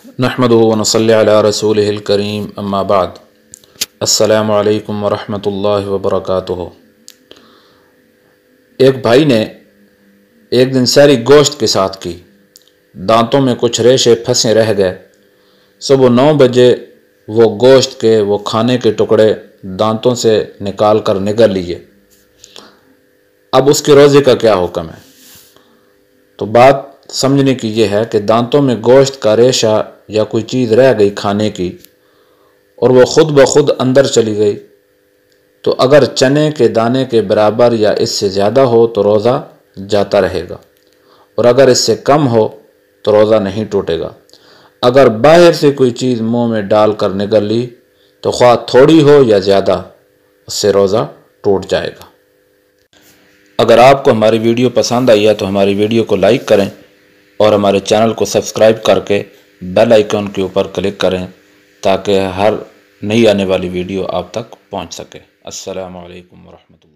نحمدہ و نصلی علی رسولہ الکریم اما بعد السلام علیکم ورحمۃ اللہ وبرکاتہ۔ ایک بھائی نے ایک دن ساری گوشت کے ساتھ کی، دانتوں میں کچھ ریشے پھنسے رہ گئے۔ صبح 9 بجے وہ گوشت کے وہ کھانے کے ٹکڑے دانتوں سے نکال کر نگل لیے۔ اب اس کے روزے کا کیا حکم ہے؟ تو بات سمجھنے کی یہ ہے کہ دانتوں میں گوشت کا ریشہ یا کوئی چیز رہ گئی کھانے کی اور وہ خود بخود اندر چلی گئی، تو اگر چنے کے دانے کے برابر یا اس سے زیادہ ہو تو روزہ جاتا رہے گا، اور اگر اس سے کم ہو تو روزہ نہیں ٹوٹے گا۔ اگر باہر سے کوئی چیز منہ میں ڈال کر نگل لی تو خواہ تھوڑی ہو یا زیادہ، اس سے روزہ ٹوٹ جائے گا۔ اگر آپ کو ہماری ویڈیو پسند آئی ہے تو ہماری ویڈیو کو لائک کریں اور ہمارے چینل کو سبسکرائب کر کے بیل آئیکن کے اوپر کلک کریں تاکہ ہر نئی آنے والی ویڈیو آپ تک پہنچ سکے۔ السلام علیکم ورحمۃ اللہ۔